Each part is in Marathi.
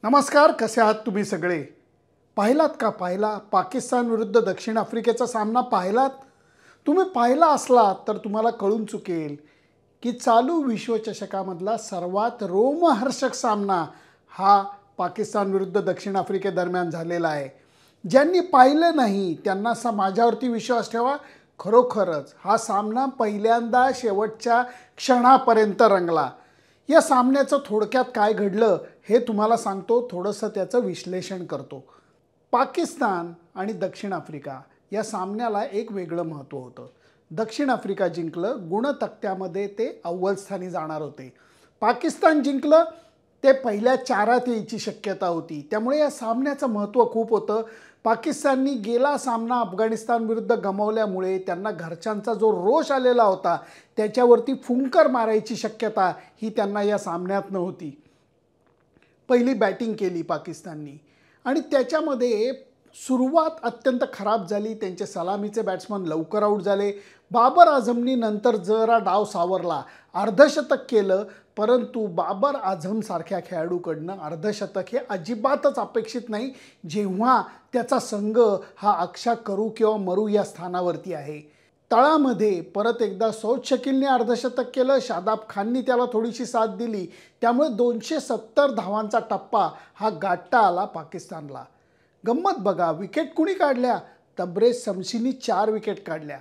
नमस्कार, कसे आहात तुम्ही सगळे? पाहिलात का पाकिस्तान विरुद्ध दक्षिण आफ्रिकेचा सामना पाहिलात? तुम्ही पाहिला असला तर तुम्हाला कळून चुकेल की चालू विश्वचषकामधला सर्वात रोमहर्षक सामना हा पाकिस्तान विरुद्ध दक्षिण आफ्रिकेदरम्यान झालेला आहे. ज्यांनी पाहिलं नाही त्यांना माझ्यावरती विश्वास ठेवा, खरोखरच हा सामना पहिल्यांदा शेवटच्या क्षणापर्यंत रंगला. या सामन्याचं थोडक्यात काय घडलं हे तुम्हाला सांगतो, थोडंसं त्याचं विश्लेषण करतो. पाकिस्तान आणि दक्षिण आफ्रिका या सामन्याला एक वेगळं महत्त्व होतं. दक्षिण आफ्रिका जिंकलं, गुणतक्त्यामध्ये ते अव्वल स्थानी जाणार होते. पाकिस्तान जिंकलं, ते पहिल्या 4त यायची शक्यता होती. त्यामुळे या सामन्याचं महत्त्व खूप होतं. पाकिस्ताननी गेला सामना अफगाणिस्तान विरुद्ध गमावल्यामुळे त्यांना घरच्यांचा जो रोष आलेला होता त्याच्यावरती फुंकर मारायची शक्यता ही त्यांना या सामन्यात नव्हती. पहिली बॅटिंग केली पाकिस्ताननी आणि त्याच्यामध्ये सुरुवात अत्यंत खराब झाली. त्यांचे सलामीचे बॅट्समन लवकर आऊट झाले. बाबर आझमनी नंतर जरा डाव सावरला, अर्धशतक केलं, परंतु बाबर आझम सारख्या खेळाडूकडनं अर्धशतक हे अजिबातच अपेक्षित नाही, जेव्हा त्याचा संघ हा अक्षा करू किंवा मरू या स्थानावरती आहे. तळामध्ये परत एकदा सौद शकीलने अर्धशतक केलं, शादाब खाननी त्याला थोडीशी साथ दिली, त्यामुळे 270 धावांचा टप्पा हा गाठता आला पाकिस्तानला. गंमत बघा, विकेट कुणी काढल्या? तबरेज शमसीनी 4 विकेट काढल्या.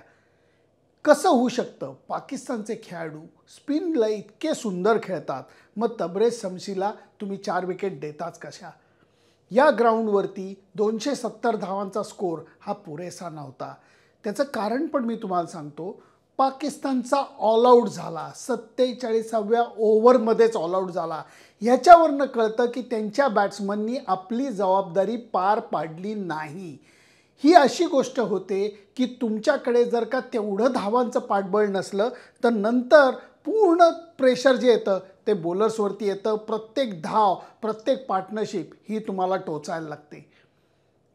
कसं होऊ शकतं? पाकिस्तानचे खेळाडू स्पिनला इतके सुंदर खेळतात, मग तबरेज शमसीला तुम्ही 4 विकेट देताच कशा? या ग्राउंडवरती 270 धावांचा स्कोर हा पुरेसा नव्हता. त्याचं कारण पण मी तुम्हाला सांगतो. पाकिस्तानचा ऑल आऊट झाला, 47व्या ओव्हरमध्येच ऑल आऊट झाला. ह्याच्यावरनं कळतं की त्यांच्या बॅट्समननी आपली जबाबदारी पार पाडली नाही. ही अशी गोष्ट होते की तुमच्याकडे जर का तेवढं धावांचं पाठबळ नसलं तर नंतर पूर्ण प्रेशर जे येतं ते बॉलर्सवरती येतं. प्रत्येक धाव, प्रत्येक पार्टनरशिप ही तुम्हाला टोचायला लागते.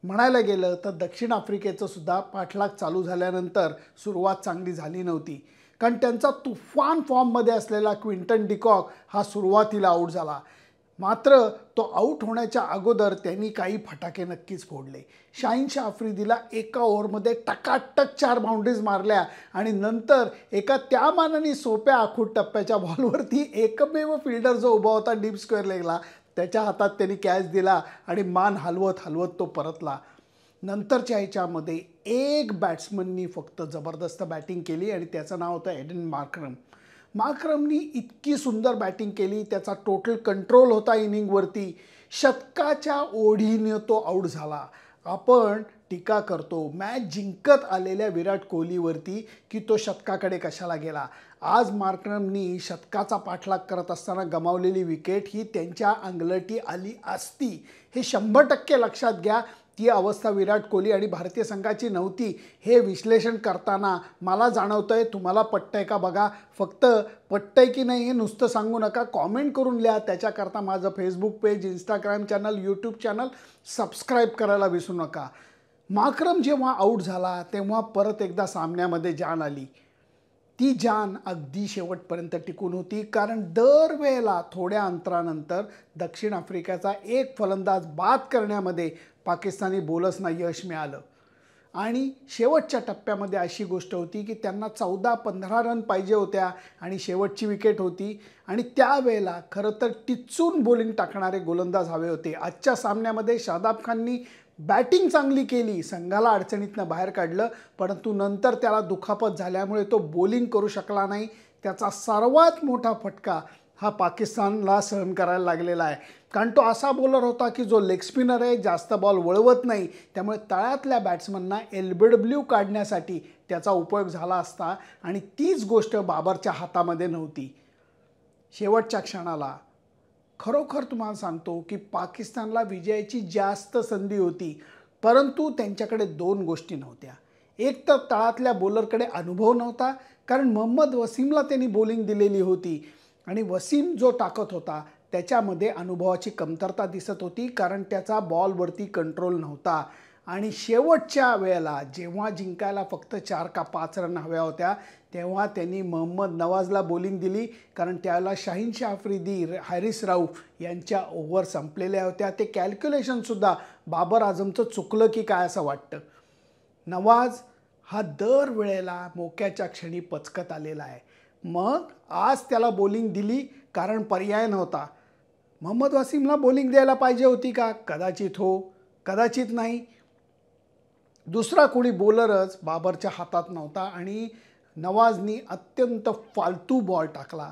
म्हणायला गेलं तर दक्षिण आफ्रिकेचं सुद्धा पाठलाग चालू झाल्यानंतर सुरुवात चांगली झाली नव्हती, कारण त्यांचा तुफान फॉर्ममध्ये असलेला क्विंटन डिकॉक हा सुरुवातीला आऊट झाला. मात्र तो आऊट होण्याच्या अगोदर त्यांनी काही फटाके नक्कीच फोडले. शाहीनशाह आफ्रिदीला एका ओव्हरमध्ये टकाटक 4 बाउंड्रीज मारल्या आणि नंतर एका त्या मानाने सोप्या आखूड टप्प्याच्या बॉलवरती एकमेव फिल्डर जो उभा होता डीप स्क्वेअर लेगला त्याच्या हातात त्यांनी कॅच दिला आणि मान हलवत हलवत तो परतला. नंतरच्या ह्याच्यामध्ये एक बॅट्समननी फक्त जबरदस्त बॅटिंग केली आणि त्याचं नाव होतं एडन मार्क्रम. मार्क्रमनी इतकी सुंदर बॅटिंग केली, त्याचा टोटल कंट्रोल होता इनिंगवरती. शतकाच्या ओढीने तो आऊट झाला. आपण टीका करतो मॅच जिंकत आलेल्या विराट कोहलीवरती की तो शतकाकडे कशाला गेला. आज मार्क्रमनी शतकाचा पाठलाग करत असताना गमावलेली विकेट ही त्यांच्या अंगलटी आली असती, हे 100% लक्षात घ्या. ती अवस्था विराट कोहली आणि भारतीय संघाची नव्हती. हे विश्लेषण करताना मला जाणवतंय, तुम्हाला पटतंय का बघा. फक्त पटतंय की नाही हे नुसतं सांगू नका, कॉमेंट करून लिहा. त्याच्याकरता माझं Facebook page, Instagram channel, YouTube channel subscribe करायला विसरू नका. मार्क्रम जेव्हा आऊट झाला तेव्हा परत एकदा सामन्यामध्ये जान आली. ती जान अगदी शेवटपर्यंत टिकून होती, कारण दरवेळेला थोड्या अंतरानंतर दक्षिण आफ्रिकेचा एक फलंदाज बाद करण्यामध्ये पाकिस्तानी बॉलर्सना यश मिळालं. आणि शेवटच्या टप्प्यामध्ये अशी गोष्ट होती की त्यांना 14-15 रन पाहिजे होत्या आणि शेवटची विकेट होती आणि त्यावेळेला खरं तर टिचून बॉलिंग टाकणारे गोलंदाज हवे होते. आजच्या सामन्यामध्ये शादाब खाननी बॅटिंग चांगली केली, संघाला अडचणीतनं बाहेर काढलं, परंतु नंतर त्याला दुखापत झाल्यामुळे तो बॉलिंग करू शकला नाही. त्याचा सर्वात मोठा फटका हा पाकिस्तानला सहन करायला लागलेला आहे, कारण तो असा बॉलर होता की जो लेग स्पिनर आहे, जास्त बॉल वळवत नाही. त्यामुळे तळातल्या बॅट्समनना LBW काढण्यासाठी त्याचा उपयोग झाला असता आणि तीच गोष्ट बाबरच्या हातामध्ये नव्हती. शेवटच्या क्षणाला खरोखर तुम्हाला सांगतो की पाकिस्तानला विजयाची जास्त संधी होती, परंतु त्यांच्याकडे 2 गोष्टी नव्हत्या. एक तर तळातल्या बॉलरकडे अनुभव नव्हता, कारण मोहम्मद वसीमला त्यांनी बॉलिंग दिलेली होती आणि वसीम जो टाकत होता त्याच्यामध्ये अनुभवाची कमतरता दिसत होती, कारण त्याचा बॉलवरती कंट्रोल नव्हता. आणि शेवटच्या वेळेला जेव्हा जिंकायला फक्त 4 का 5 रन हव्या होत्या तेव्हा त्यांनी मोहम्मद नवाजला बॉलिंग दिली, कारण त्याला शाहीनशाह आफ्रिदी, हॅरिस रऊफ यांच्या ओव्हर संपलेल्या होत्या. ते कॅल्क्युलेशनसुद्धा बाबर आझमचं चुकलं की काय असं वाटतं. नवाज हा दर वेळेला मोक्याच्या क्षणी पचकत आलेला आहे. मग आज त्याला बॉलिंग दिली कारण पर्याय नव्हता. मोहम्मद वसीमला बॉलिंग द्यायला पाहिजे होती का? कदाचित हो, कदाचित नाही. दुसरा कोणी बॉलरच बाबरच्या हातात नव्हता आणि नवाजनी अत्यंत फालतू बॉल टाकला.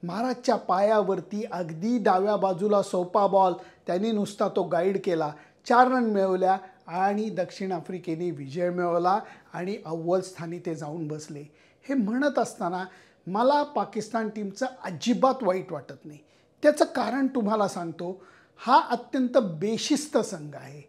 महाराजच्या पायावरती अगदी डाव्या बाजूला सोपा बॉल, त्यांनी नुसता तो गाईड केला. 4 रन मिळवल्या आणि दक्षिण आफ्रिकेने विजय मिळवला आणि अव्वल स्थानी ते जाऊन बसले. हे म्हणत असताना मला पाकिस्तान टीमचं अजिबात वाईट वाटत नाही. त्याचं कारण तुम्हाला सांगतो. हा अत्यंत बेशिस्त संघ आहे.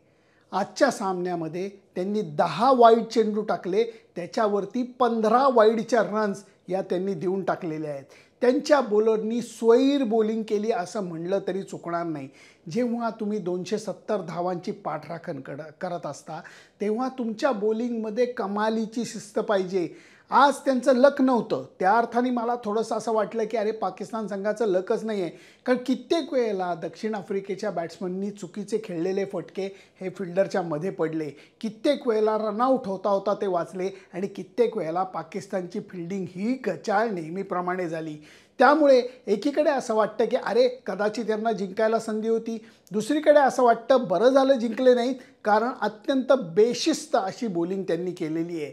आजच्या सामन्यामध्ये त्यांनी 10 वाईड चेंडू टाकले, त्याच्यावरती 15 वाईडच्या रन्स या त्यांनी देऊन टाकलेल्या आहेत. त्यांच्या बॉलरनी स्वैर बॉलिंग केली असं म्हणलं तरी चुकणार नाही. जेव्हा तुम्ही 270 धावांची पाठराखण करत असता तेव्हा तुमच्या बॉलिंगमध्ये कमालीची शिस्त पाहिजे. आज त्यांचं लक नव्हतं. त्या अर्थाने मला थोडंसं असं वाटलं की अरे पाकिस्तान संघाचं लकच नाही आहे, कारण कित्येक वेळेला दक्षिण आफ्रिकेच्या बॅट्समननी चुकीचे खेळलेले फटके हे फिल्डरच्या मध्ये पडले. कित्येक वेळेला रनआउट होता होता ते वाचले आणि कित्येक वेळेला पाकिस्तानची फिल्डिंग ही गचाळ नेहमीप्रमाणे झाली. त्यामुळे एकीकडे असं वाटतं की अरे कदाचित त्यांना जिंकायला संधी होती, दुसरीकडे असं वाटतं बरं झालं जिंकले नाहीत, कारण अत्यंत बेशिस्त अशी बॉलिंग त्यांनी केलेली आहे.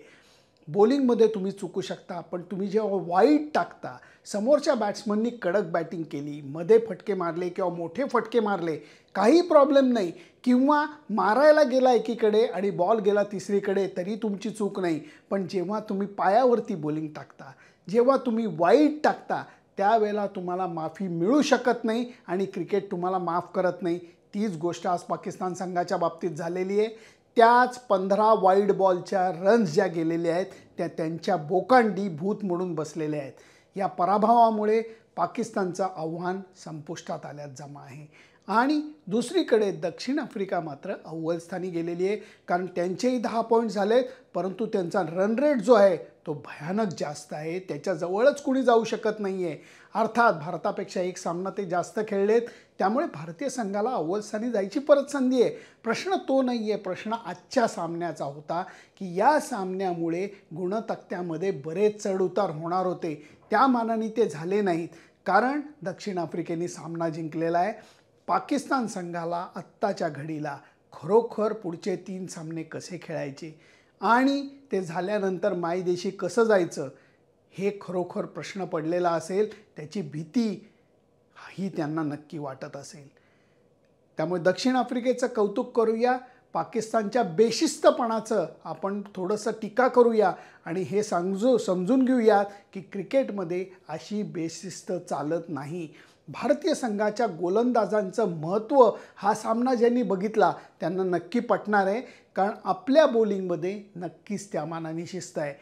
बॉलिंगमध्ये तुम्ही चुकू शकता, पण तुम्ही जेव्हा वाईड टाकता, समोरच्या बॅट्समननी कडक बॅटिंग केली, मध्ये फटके मारले किंवा मोठे फटके मारले, काही प्रॉब्लेम नाही, किंवा मारायला गेला एकीकडे आणि बॉल गेला तिसरीकडे तरी तुमची चूक नाही. पण जेव्हा तुम्ही पायावरती बॉलिंग टाकता, जेव्हा तुम्ही वाईड टाकता, त्यावेळेला तुम्हाला माफी मिळू शकत नाही आणि क्रिकेट तुम्हाला माफ करत नाही. तीच गोष्ट आज पाकिस्तान संघाच्या बाबतीत झालेली आहे. त्याच 15 वाईड बॉलच्या रन्स ज्या गेलेल्या आहेत त्या त्यांच्या बोकांडी भूत म्हणून बसलेल्या आहेत. या पराभवामुळे पाकिस्तानचं आव्हान संपुष्टात आल्यात जमा आहे. आणि दुसरीकडे दक्षिण आफ्रिका मात्र अव्वल स्थानी गेलेली आहे, कारण त्यांचेही 10 पॉईंट झालेत, परंतु त्यांचा रन रेट जो आहे तो भयानक जास्त आहे. त्याच्याजवळच कुणी जाऊ शकत नाही आहे. अर्थात भारतापेक्षा एक सामना ते जास्त खेळलेत, त्यामुळे भारतीय संघाला अव्वल स्थानी जायची परत संधी आहे. प्रश्न तो नाही आहे, प्रश्न आजच्या सामन्याचा होता की या सामन्यामुळे गुणतक्त्यामध्ये बरेच चढउतार होणार होते. त्या मानाने ते झाले नाहीत, कारण दक्षिण आफ्रिकेने सामना जिंकलेला आहे. पाकिस्तान संघाला आत्ताच्या घडीला खरोखर पुढचे 3 सामने कसे खेळायचे आणि ते झाल्यानंतर मायदेशी कसं जायचं हे खरोखर प्रश्न पडलेला असेल. त्याची भीती ही त्यांना नक्की वाटत असेल. त्यामुळे दक्षिण आफ्रिकेचं कौतुक करूया, पाकिस्तानच्या बेशिस्तपणाचं आपण थोडंसं टीका करूया आणि हे समजून घेऊया की क्रिकेटमध्ये अशी बेशिस्त चालत नाही. भारतीय संघाच्या गोलंदाजांचं महत्त्व हा सामना ज्यांनी बघितला त्यांना नक्की पटणार आहे, कारण आपल्या बॉलिंगमध्ये नक्कीच त्या मानाने शिस्त आहे.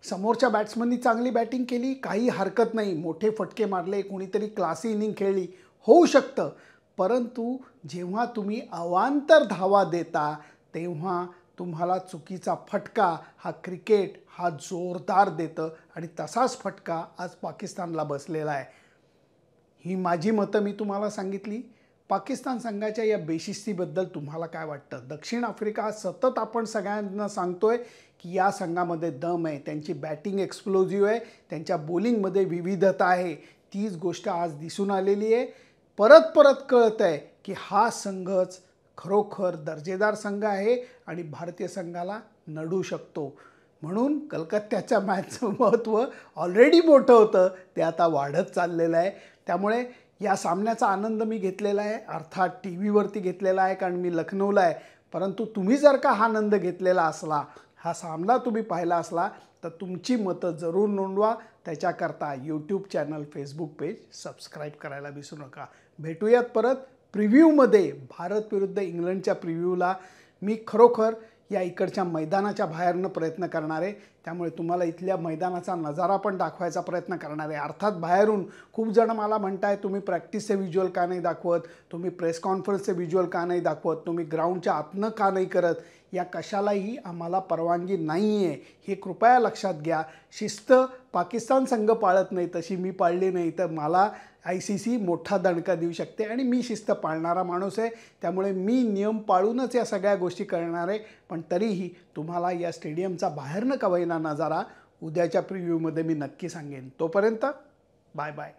समोरच्या बॅट्समननी चांगली बॅटिंग केली, काही हरकत नाही, मोठे फटके मारले, कोणीतरी क्लासी इनिंग खेळली, होऊ शकतं. परंतु जेव्हा तुम्ही अवांतर धावा देता तेव्हा तुम्हाला चुकीचा फटका हा क्रिकेट हा जोरदार देतं आणि तसाच फटका आज पाकिस्तानला बसलेला आहे. ही माझी मतं मी तुम्हाला सांगितली. पाकिस्तान संघाच्या या बेशिस्तीबद्दल तुम्हाला काय वाटतं? दक्षिण आफ्रिका सतत आपण सगळ्यांना सांगतोय की या संघामध्ये दम आहे, त्यांची बॅटिंग एक्सप्लोजिव्ह आहे, त्यांच्या बॉलिंगमध्ये विविधता आहे. तीच गोष्ट आज दिसून आलेली आहे. परत परत कळत आहे की हा संघच खरोखर दर्जेदार संघ आहे आणि भारतीय संघाला नडू शकतो. म्हणून कलकत्त्याच्या मॅचचं महत्त्व ऑलरेडी मोठं होतं, ते आता वाढत चाललेलं आहे. त्यामुळे या सामन्याचा आनंद मी घेतलेला आहे, अर्थात टी व्हीवरती घेतलेला आहे कारण मी लखनौला आहे. परंतु तुम्ही जर का हा आनंद घेतलेला असला, हा सामना तुम्ही पाहिला असला, तर तुमची मतं जरूर नोंदवा. त्याच्याकरता YouTube channel, Facebook page subscribe करायला विसरू नका. भेटूयात परत प्रिव्ह्यूमध्ये. भारत विरुद्ध इंग्लंडच्या प्रिव्ह्यूला मी खरोखर या इकडच्या मैदानाच्या बाहेरनं प्रयत्न करणार आहे, त्यामुळे तुम्हाला इथल्या मैदानाचा नजारा पण दाखवायचा प्रयत्न करणार आहे। अर्थात बाहेरून खूप जण मला म्हणताय तुम्ही प्रॅक्टिसचे व्हिज्युअल का नाही दाखवत, तुम्ही प्रेस कॉन्फरन्सचे व्हिज्युअल का नाही दाखवत, तुम्ही ग्राउंडच्या आतनं का नाही करत, या कशालाही आम्हाला परवानगी नाही आहे, हे कृपया लक्षात घ्या। शिस्त पाकिस्तान संघ पाळत नाही तशी मी पाळली नाही तर मला ICC मोठा दणका देऊ शकते आणि मी शिस्त पाळणारा माणूस आहे, त्यामुळे मी नियम पाळूनच या सगळ्या गोष्टी करणार आहे। पण तरीही तुम्हाला या स्टेडियमचा बाहेरनं का होईना नजारा उद्याच्या प्रिव्ह्यूमध्ये मी नक्की सांगेन। तोपर्यंत बाय बाय।